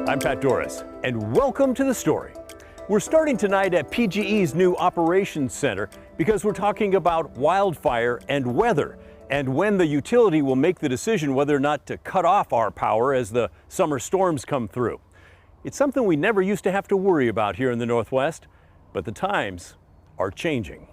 I'm Pat Doris, and welcome to The Story. We're starting tonight at PGE's new operations center because we're talking about wildfire and weather, and when the utility will make the decision whether or not to cut off our power as the summer storms come through. It's something we never used to have to worry about here in the Northwest, but the times are changing.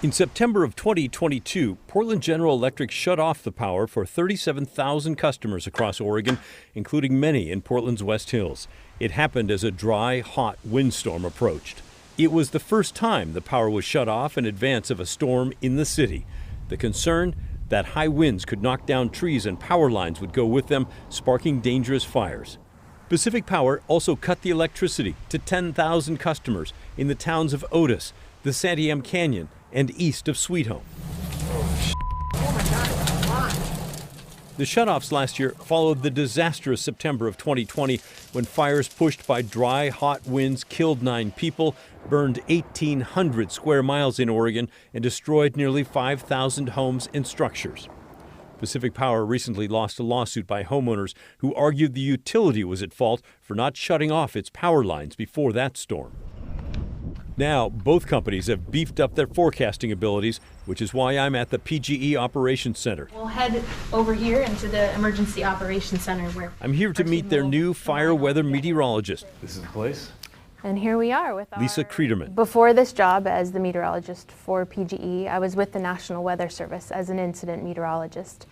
In September of 2022, Portland General Electric shut off the power for 37,000 customers across Oregon, including many in Portland's West Hills. It happened as a dry, hot windstorm approached. It was the first time the power was shut off in advance of a storm in the city. The concern? That high winds could knock down trees and power lines would go with them, sparking dangerous fires. Pacific Power also cut the electricity to 10,000 customers in the towns of Otis, the Santiam Canyon, and east of Sweet Home. The shutoffs last year followed the disastrous September of 2020 when fires pushed by dry, hot winds killed 9 people, burned 1,800 square miles in Oregon, and destroyed nearly 5,000 homes and structures. Pacific Power recently lost a lawsuit by homeowners who argued the utility was at fault for not shutting off its power lines before that storm. Now, both companies have beefed up their forecasting abilities, which is why I'm at the PGE Operations Center. We'll head over here into the Emergency Operations Center where I'm here to meet their new fire weather meteorologist. This is the place? And here we are with Lisa Krederman. Before this job as the meteorologist for PGE, I was with the National Weather Service as an incident meteorologist.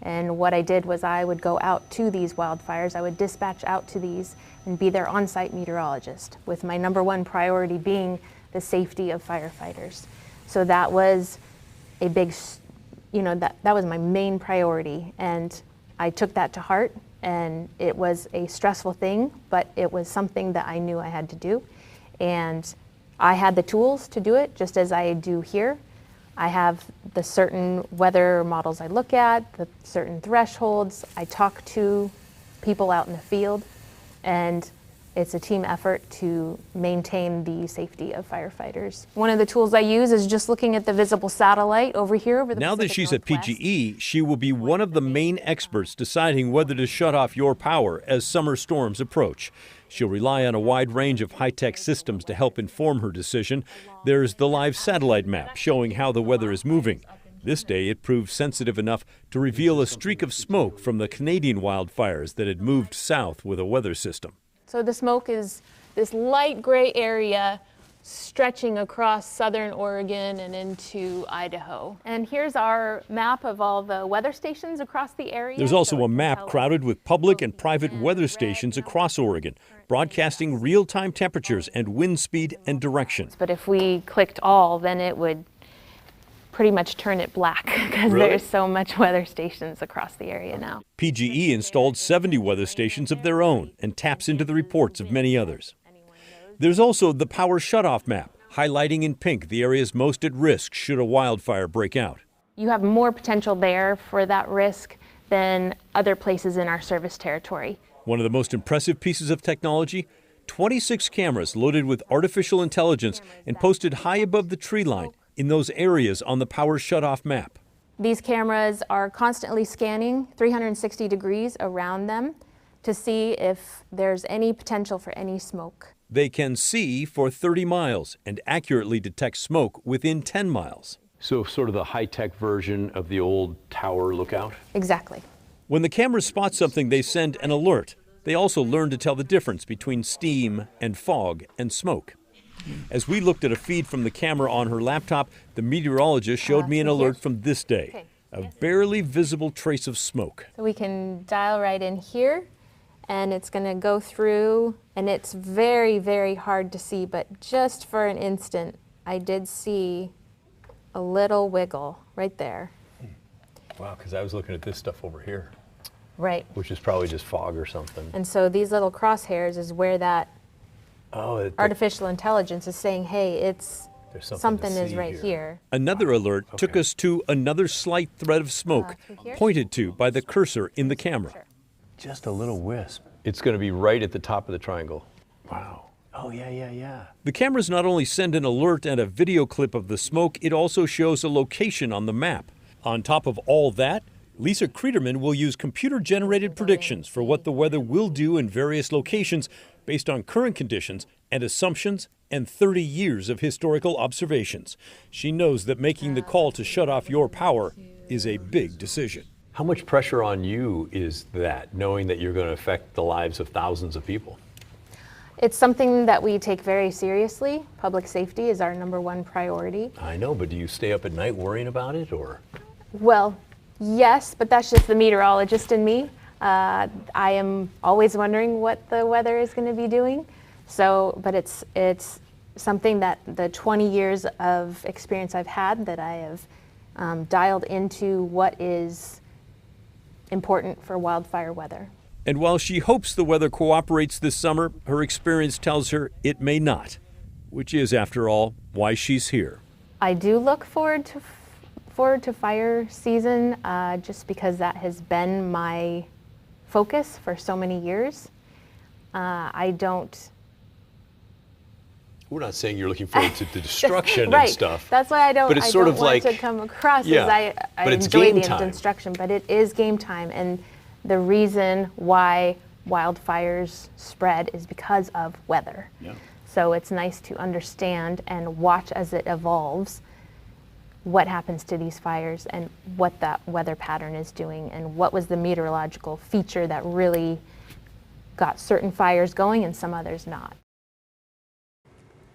And what I did was I would go out to these wildfires, I would dispatch out to these and be their on-site meteorologist, with my number one priority being the safety of firefighters. So that was a big, that was my main priority, and I took that to heart, and it was a stressful thing, but it was something that I knew I had to do. And I had the tools to do it, just as I do here. I have the certain weather models I look at, the certain thresholds. I talk to people out in the field, and it's a team effort to maintain the safety of firefighters. One of the tools I use is just looking at the visible satellite over here over the Now that she's at PGE, she will be one of the main experts deciding whether to shut off your power as summer storms approach. She'll rely on a wide range of high-tech systems to help inform her decision. There's the live satellite map showing how the weather is moving. This day, it proved sensitive enough to reveal a streak of smoke from the Canadian wildfires that had moved south with a weather system. So the smoke is this light gray area stretching across southern Oregon and into Idaho. And here's our map of all the weather stations across the area. There's also a map crowded with public and private weather stations across Oregon, broadcasting real-time temperatures and wind speed and direction. But if we clicked all, then it would pretty much turn it black because Really? There's so much weather stations across the area now. PGE installed 70 weather stations of their own and taps into the reports of many others. There's also the power shutoff map, highlighting in pink the areas most at risk should a wildfire break out. You have more potential there for that risk than other places in our service territory. One of the most impressive pieces of technology, 26 cameras loaded with artificial intelligence and posted high above the tree line in those areas on the power shutoff map. These cameras are constantly scanning 360 degrees around them to see if there's any potential for any smoke. They can see for 30 miles and accurately detect smoke within 10 miles. So sort of the high-tech version of the old tower lookout? Exactly. When the cameras spot something, they send an alert. They also learn to tell the difference between steam and fog and smoke. As we looked at a feed from the camera on her laptop, the meteorologist showed me an alert from this day, a barely visible trace of smoke. So we can dial right in here, and it's going to go through, and it's very, very hard to see, but just for an instant, I did see a little wiggle right there. Wow, because I was looking at this stuff over here. Right. Which is probably just fog or something. And so these little crosshairs is where that artificial intelligence is saying, hey, it's something is right here. Another alert took us to another slight thread of smoke, pointed to by the cursor in the camera. Just a little wisp. It's going to be right at the top of the triangle. Wow. Oh, yeah. The cameras not only send an alert and a video clip of the smoke, it also shows a location on the map. On top of all that, Lisa Creederman will use computer-generated predictions for what the weather will do in various locations based on current conditions and assumptions and 30 years of historical observations. She knows that making the call to shut off your power is a big decision. How much pressure on you is that, knowing that you're going to affect the lives of thousands of people? It's something that we take very seriously. Public safety is our #1 priority. I know, but do you stay up at night worrying about it, or? Well, yes, but that's just the meteorologist in me. I am always wondering what the weather is going to be doing. But it's something that the 20 years of experience I've had that I have dialed into what is important for wildfire weather. And while she hopes the weather cooperates this summer, her experience tells her it may not, which is, after all, why she's here. I do look forward to fire season just because that has been my focus for so many years. I don't. We're not saying you're looking forward to the destruction right. and stuff. That's why I don't. But it's I sort don't of want like, to come across yeah, as I but it's enjoy game the time. destruction, but it is game time, and the reason why wildfires spread is because of weather. Yeah. So it's nice to understand and watch as it evolves what happens to these fires and what that weather pattern is doing and what was the meteorological feature that really got certain fires going and some others not.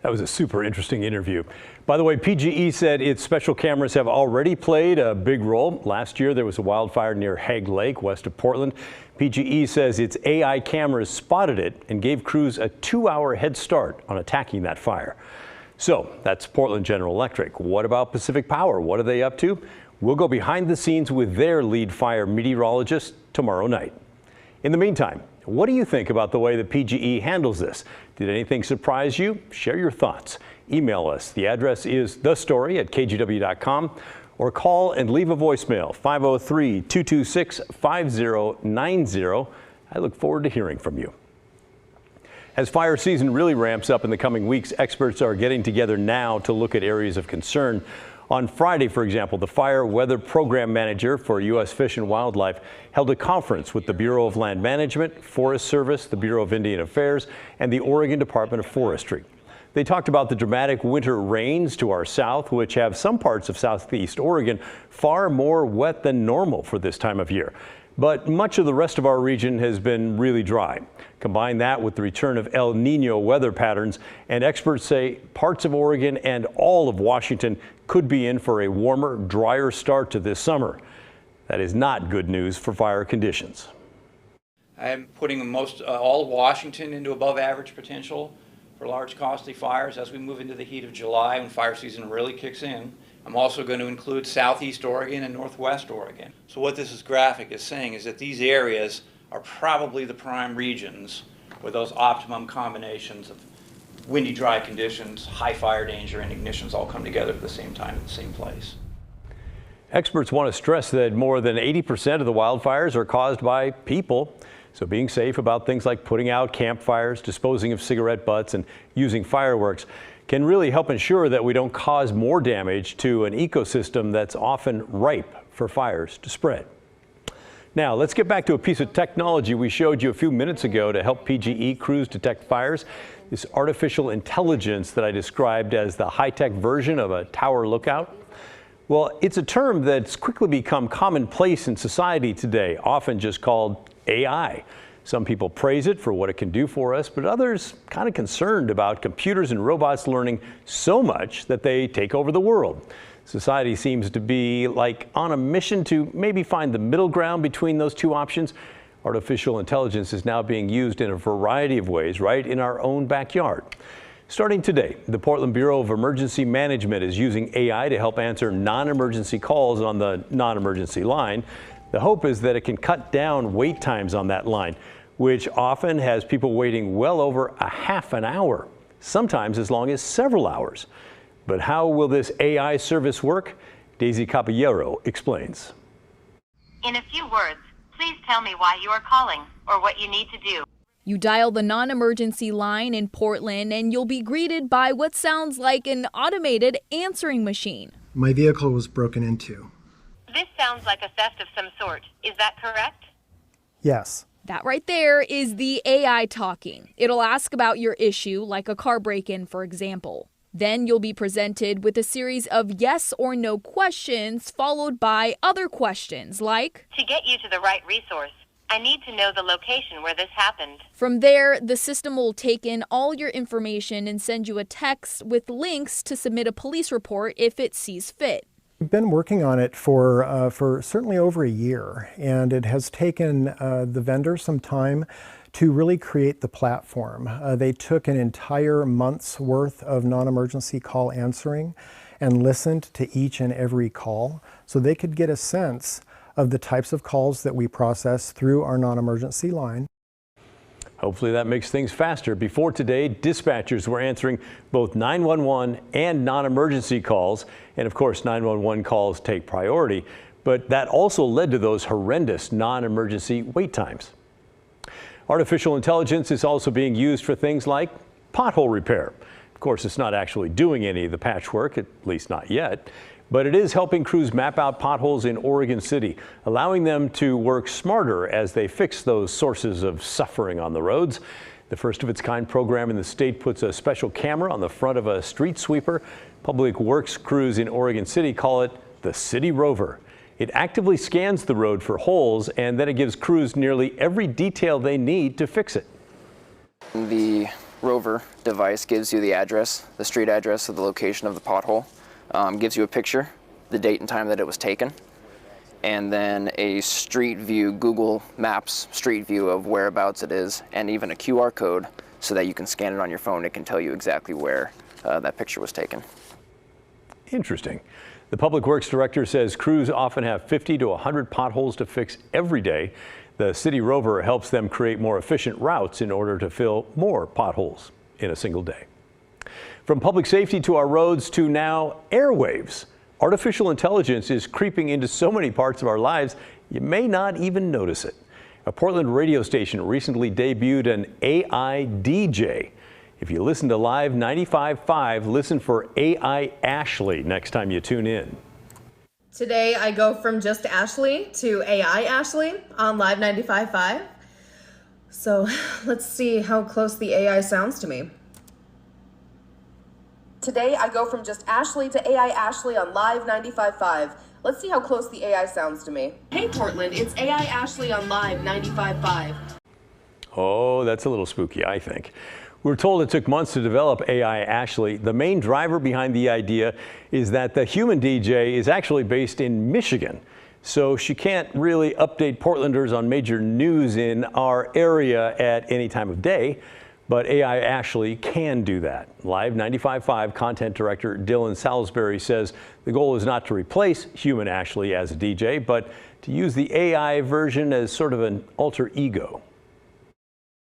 That was a super interesting interview. By the way, PGE said its special cameras have already played a big role. Last year, there was a wildfire near Hague Lake, west of Portland. PGE says its AI cameras spotted it and gave crews a 2-hour head start on attacking that fire. So that's Portland General Electric. What about Pacific Power? What are they up to? We'll go behind the scenes with their lead fire meteorologist tomorrow night. In the meantime, what do you think about the way that PGE handles this? Did anything surprise you? Share your thoughts. Email us. The address is thestory@kgw.com or call and leave a voicemail, 503-226-5090. I look forward to hearing from you. As fire season really ramps up in the coming weeks, experts are getting together now to look at areas of concern. On Friday, for example, the Fire Weather Program Manager for U.S. Fish and Wildlife held a conference with the Bureau of Land Management, Forest Service, the Bureau of Indian Affairs, and the Oregon Department of Forestry. They talked about the dramatic winter rains to our south, which have some parts of southeast Oregon far more wet than normal for this time of year. But much of the rest of our region has been really dry. Combine that with the return of El Nino weather patterns, and experts say parts of Oregon and all of Washington could be in for a warmer, drier start to this summer. That is not good news for fire conditions. I'm putting all of Washington into above average potential for large costly fires as we move into the heat of July when fire season really kicks in. I'm also going to include southeast Oregon and northwest Oregon. So what this graphic is saying is that these areas are probably the prime regions with those optimum combinations of windy, dry conditions, high fire danger, and ignitions all come together at the same time at the same place. Experts want to stress that more than 80% of the wildfires are caused by people. So being safe about things like putting out campfires, disposing of cigarette butts, and using fireworks can really help ensure that we don't cause more damage to an ecosystem that's often ripe for fires to spread. Now, let's get back to a piece of technology we showed you a few minutes ago to help PGE crews detect fires. This artificial intelligence that I described as the high-tech version of a tower lookout. Well, it's a term that's quickly become commonplace in society today, often just called AI. Some people praise it for what it can do for us, but others kind of concerned about computers and robots learning so much that they take over the world. Society seems to be like on a mission to maybe find the middle ground between those two options. Artificial intelligence is now being used in a variety of ways right in our own backyard. Starting today, the Portland Bureau of Emergency Management is using AI to help answer non-emergency calls on the non-emergency line. The hope is that it can cut down wait times on that line, which often has people waiting well over a half an hour, sometimes as long as several hours. But how will this AI service work? Daisy Caballero explains. In a few words, please tell me why you are calling or what you need to do. You dial the non-emergency line in Portland and you'll be greeted by what sounds like an automated answering machine. My vehicle was broken into. This sounds sounds like a theft of some sort. Is that correct? Yes. That right there is the AI talking. It'll ask about your issue, like a car break-in, for example. Then you'll be presented with a series of yes or no questions, followed by other questions like, To get you to the right resource, I need to know the location where this happened. From there, the system will take in all your information and send you a text with links to submit a police report if it sees fit. We've been working on it for certainly over a year, and it has taken the vendor some time to really create the platform. They took an entire month's worth of non-emergency call answering and listened to each and every call so they could get a sense of the types of calls that we process through our non-emergency line. Hopefully that makes things faster. Before today, dispatchers were answering both 911 and non-emergency calls. And of course, 911 calls take priority, but that also led to those horrendous non-emergency wait times. Artificial intelligence is also being used for things like pothole repair. Of course, it's not actually doing any of the patchwork, at least not yet, but it is helping crews map out potholes in Oregon City, allowing them to work smarter as they fix those sources of suffering on the roads. The first of its kind program in the state puts a special camera on the front of a street sweeper. Public Works crews in Oregon City call it the City Rover. It actively scans the road for holes, and then it gives crews nearly every detail they need to fix it. The Rover device gives you the address, the street address of the location of the pothole, gives you a picture, the date and time that it was taken, and then a street view, Google Maps street view of whereabouts it is, and even a QR code so that you can scan it on your phone. It can tell you exactly where that picture was taken. Interesting. The Public Works Director says crews often have 50 to 100 potholes to fix every day. The City Rover helps them create more efficient routes in order to fill more potholes in a single day. From public safety to our roads to now airwaves, artificial intelligence is creeping into so many parts of our lives you may not even notice it. A Portland radio station recently debuted an AI DJ. If you listen to Live 95.5, listen for AI Ashley next time you tune in. Today I go from just Ashley to AI Ashley on Live 95.5. So let's see how close the AI sounds to me. Today I go from just Ashley to AI Ashley on Live 95.5. Let's see how close the AI sounds to me. Hey Portland, it's AI Ashley on Live 95.5. Oh, that's a little spooky, I think. We're told it took months to develop AI Ashley. The main driver behind the idea is that the human DJ is actually based in Michigan, so she can't really update Portlanders on major news in our area at any time of day. But AI Ashley can do that. Live 95.5 content director Dylan Salisbury says the goal is not to replace human Ashley as a DJ, but to use the AI version as sort of an alter ego.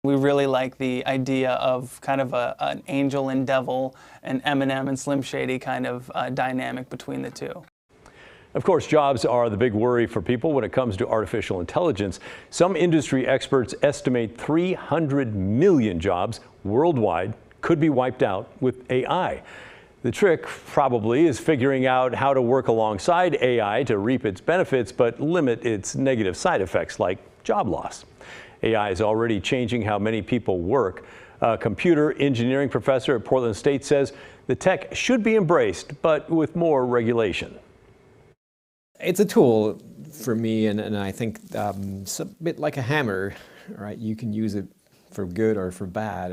We really like the idea of kind of an angel and devil, an Eminem and Slim Shady kind of dynamic between the two. Of course, jobs are the big worry for people when it comes to artificial intelligence. Some industry experts estimate 300 million jobs worldwide could be wiped out with AI. The trick probably is figuring out how to work alongside AI to reap its benefits but limit its negative side effects like job loss. AI is already changing how many people work. A computer engineering professor at Portland State says the tech should be embraced, but with more regulation. It's a tool for me, and I think it's a bit like a hammer, right? You can use it for good or for bad.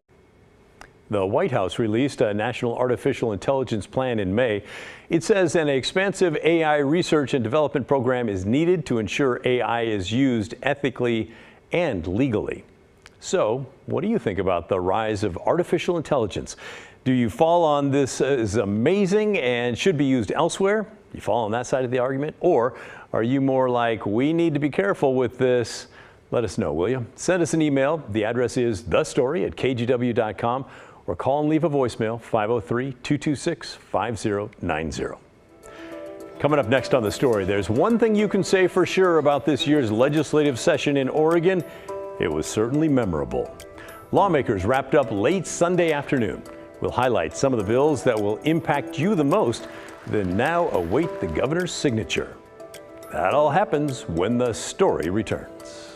The White House released a national artificial intelligence plan in May. It says an expansive AI research and development program is needed to ensure AI is used ethically and legally. So, what do you think about the rise of artificial intelligence? Do you fall on this as amazing and should be used elsewhere? You fall on that side of the argument? Or are you more like, we need to be careful with this? Let us know, will you? Send us an email. The address is thestory@kgw.com, or call and leave a voicemail, 503-226-5090. Coming up next on The Story, there's one thing you can say for sure about this year's legislative session in Oregon. It was certainly memorable. Lawmakers wrapped up late Sunday afternoon. We'll highlight some of the bills that will impact you the most, then now await the governor's signature. That all happens when the story returns.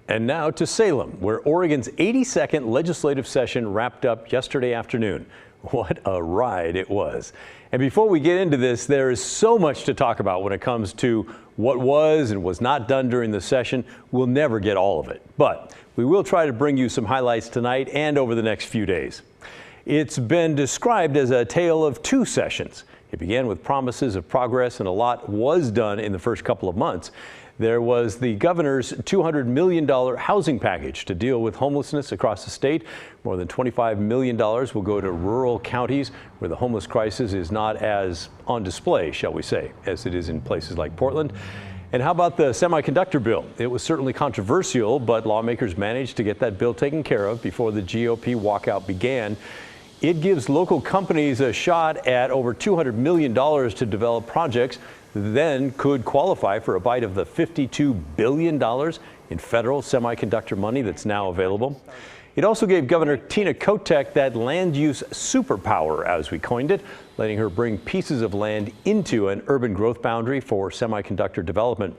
And now to Salem, where Oregon's 82nd legislative session wrapped up yesterday afternoon. What a ride it was. And before we get into this, there is so much to talk about when it comes to what was and was not done during the session. We'll never get all of it, but we will try to bring you some highlights tonight and over the next few days. It's been described as a tale of two sessions. It began with promises of progress, and a lot was done in the first couple of months. There was the governor's $200 million housing package to deal with homelessness across the state. More than $25 million will go to rural counties where the homeless crisis is not as on display, shall we say, as it is in places like Portland. And how about the semiconductor bill? It was certainly controversial, but lawmakers managed to get that bill taken care of before the GOP walkout began. It gives local companies a shot at over $200 million to develop projects, then could qualify for a bite of the $52 billion in federal semiconductor money that's now available. It also gave Governor Tina Kotek that land use superpower, as we coined it, letting her bring pieces of land into an urban growth boundary for semiconductor development.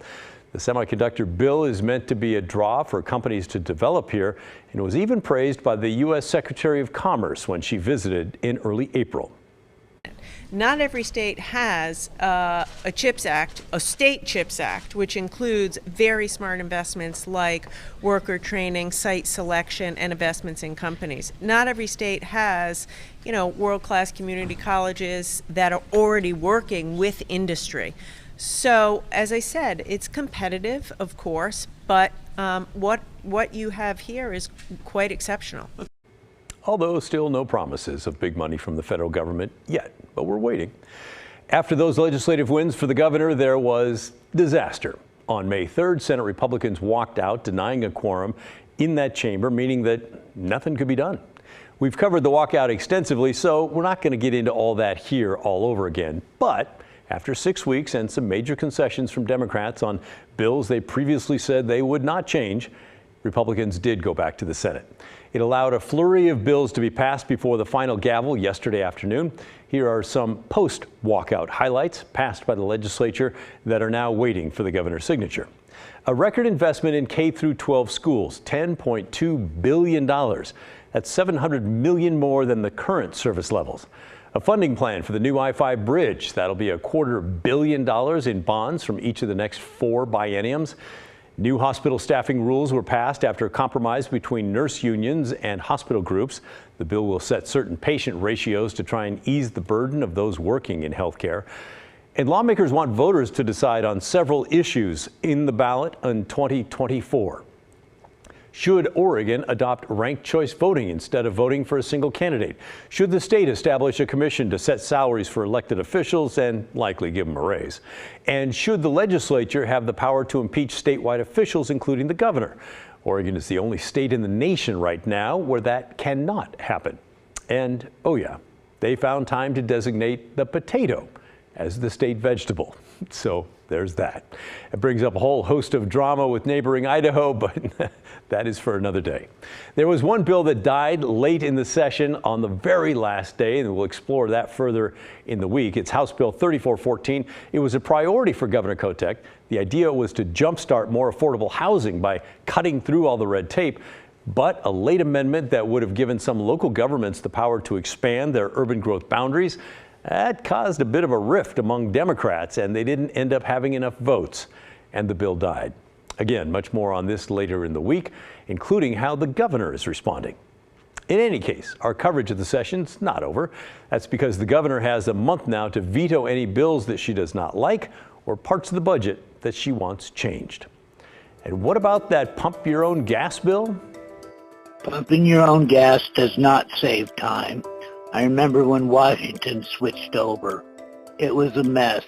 The semiconductor bill is meant to be a draw for companies to develop here, and was even praised by the U.S. Secretary of Commerce when she visited in early April. Not every state has a CHIPS Act, a state CHIPS Act, which includes very smart investments like worker training, site selection, and investments in companies. Not every state has, world-class community colleges that are already working with industry. So, as I said, it's competitive, of course, but what you have here is quite exceptional. Although still no promises of big money from the federal government yet, but we're waiting. After those legislative wins for the governor, there was disaster. On May 3rd, Senate Republicans walked out, denying a quorum in that chamber, meaning that nothing could be done. We've covered the walkout extensively, so we're not going to get into all that here all over again. But after 6 weeks and some major concessions from Democrats on bills they previously said they would not change, Republicans did go back to the Senate. It allowed a flurry of bills to be passed before the final gavel yesterday afternoon. Here are some post-walkout highlights passed by the legislature that are now waiting for the governor's signature. A record investment in K-12 schools, $10.2 billion. That's $700 million more than the current service levels. A funding plan for the new I-5 bridge. That'll be $250 million in bonds from each of the next 4 bienniums. New hospital staffing rules were passed after a compromise between nurse unions and hospital groups. The bill will set certain patient ratios to try and ease the burden of those working in healthcare. And lawmakers want voters to decide on several issues in the ballot in 2024. Should Oregon adopt ranked choice voting instead of voting for a single candidate? Should the state establish a commission to set salaries for elected officials and likely give them a raise? And should the legislature have the power to impeach statewide officials, including the governor? Oregon is the only state in the nation right now where that cannot happen. And, oh yeah, they found time to designate the potato as the state vegetable. So there's that. It brings up a whole host of drama with neighboring Idaho, but that is for another day. There was one bill that died late in the session on the very last day, and we'll explore that further in the week. It's House Bill 3414. It was a priority for Governor Kotek. The idea was to jumpstart more affordable housing by cutting through all the red tape. But a late amendment that would have given some local governments the power to expand their urban growth boundaries, that caused a bit of a rift among Democrats, and they didn't end up having enough votes, and the bill died. Again, much more on this later in the week, including how the governor is responding. In any case, our coverage of the session's not over. That's because the governor has a month now to veto any bills that she does not like or parts of the budget that she wants changed. And what about that pump your own gas bill? Pumping your own gas does not save time. I remember when Washington switched over. It was a mess.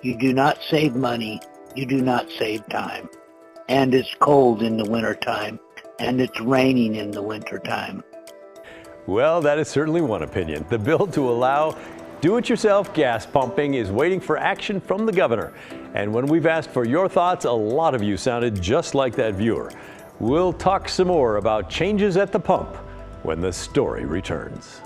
You do not save money. You do not save time. And it's cold in the wintertime. And it's raining in the wintertime. Well, that is certainly one opinion. The bill to allow do-it-yourself gas pumping is waiting for action from the governor. And when we've asked for your thoughts, a lot of you sounded just like that viewer. We'll talk some more about changes at the pump when the story returns.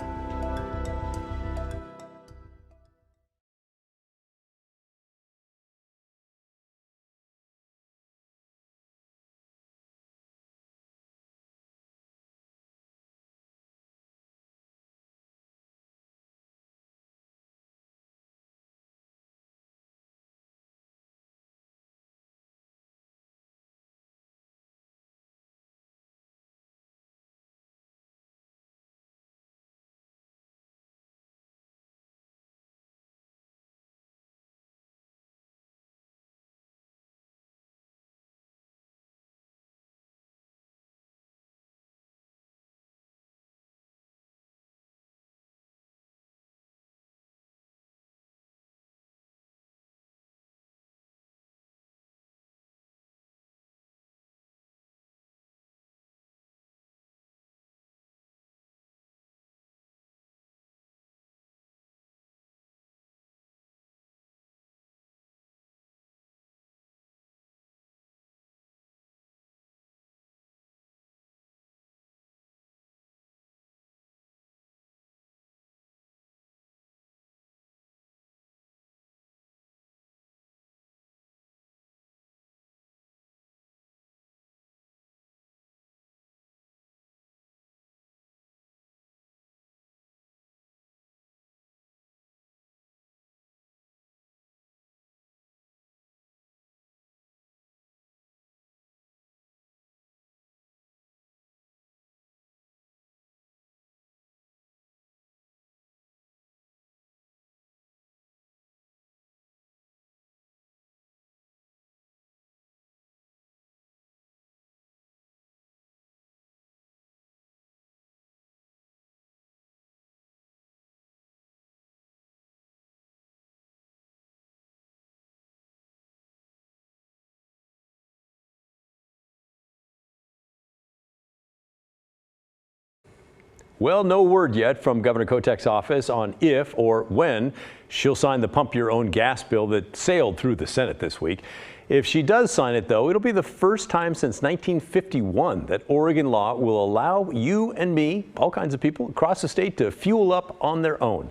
Well, no word yet from Governor Kotek's office on if or when she'll sign the pump your own gas bill that sailed through the Senate this week. If she does sign it, though, it'll be the first time since 1951 that Oregon law will allow you and me, all kinds of people across the state, to fuel up on their own.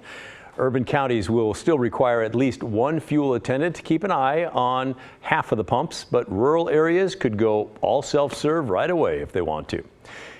Urban counties will still require at least one fuel attendant to keep an eye on half of the pumps, but rural areas could go all self-serve right away if they want to.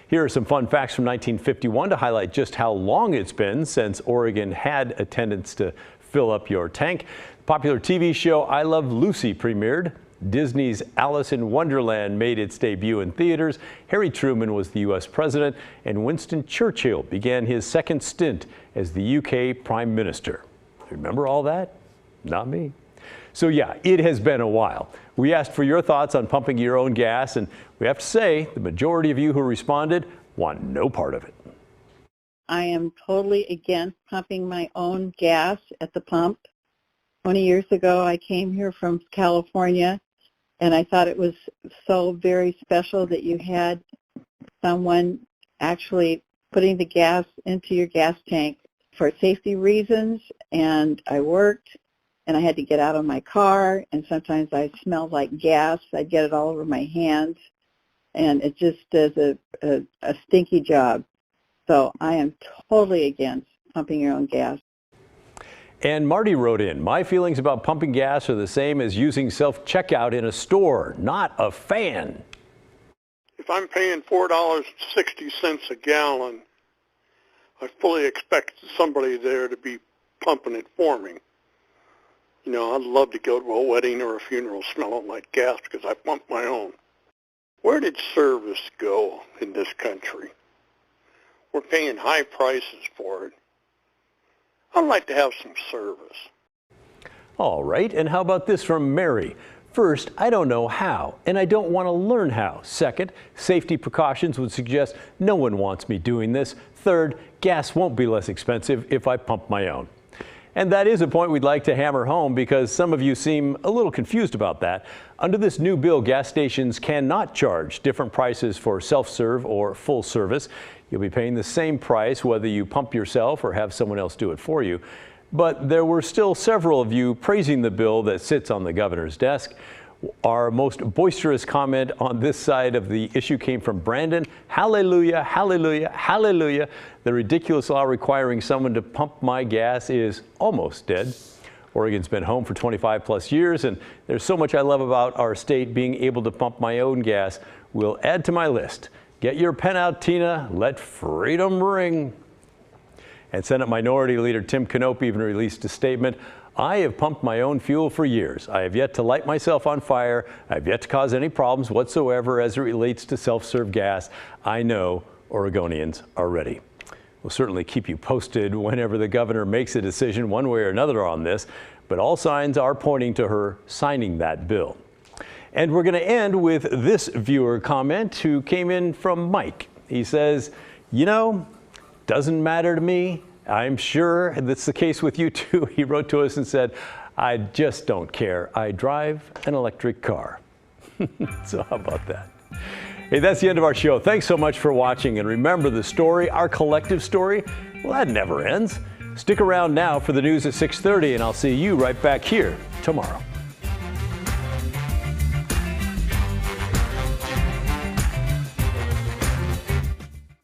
Here are some fun facts from 1951 to highlight just how long it's been since Oregon had attendants to fill up your tank. The popular TV show I Love Lucy premiered. Disney's Alice in Wonderland made its debut in theaters. Harry Truman was the U.S. president, and Winston Churchill began his second stint as the UK Prime Minister. Remember all that? Not me. So yeah, it has been a while. We asked for your thoughts on pumping your own gas, and we have to say the majority of you who responded want no part of it. I am totally against pumping my own gas at the pump. 20 years ago, I came here from California, and I thought it was so very special that you had someone actually putting the gas into your gas tank for safety reasons. And I worked, and I had to get out of my car, and sometimes I smelled like gas. I'd get it all over my hands, and it just does a stinky job. So I am totally against pumping your own gas. And Marty wrote in, my feelings about pumping gas are the same as using self-checkout in a store. Not a fan. If I'm paying $4.60 a gallon, I fully expect somebody there to be pumping it for me. You know, I'd love to go to a wedding or a funeral smelling like gas because I pump my own. Where did service go in this country? We're paying high prices for it. I'd like to have some service. All right, and how about this from Mary? First, I don't know how, and I don't want to learn how. Second, safety precautions would suggest no one wants me doing this. Third, gas won't be less expensive if I pump my own. And that is a point we'd like to hammer home because some of you seem a little confused about that. Under this new bill, gas stations cannot charge different prices for self-serve or full service. You'll be paying the same price whether you pump yourself or have someone else do it for you. But there were still several of you praising the bill that sits on the governor's desk. Our most boisterous comment on this side of the issue came from Brandon. Hallelujah, hallelujah, hallelujah. The ridiculous law requiring someone to pump my gas is almost dead. Oregon's been home for 25 plus years, and there's so much I love about our state. Being able to pump my own gas will add to my list. Get your pen out, Tina. Let freedom ring. And Senate Minority Leader Tim Knopp even released a statement. I have pumped my own fuel for years. I have yet to light myself on fire. I have yet to cause any problems whatsoever as it relates to self-serve gas. I know Oregonians are ready. We'll certainly keep you posted whenever the governor makes a decision one way or another on this, but all signs are pointing to her signing that bill. And we're going to end with this viewer comment who came in from Mike. He says, you know, doesn't matter to me. I'm sure that's the case with you too. He wrote to us and said, I just don't care. I drive an electric car. So how about that? Hey, that's the end of our show. Thanks so much for watching. And remember, the story, our collective story, well, that never ends. Stick around now for the news at 6:30, and I'll see you right back here tomorrow.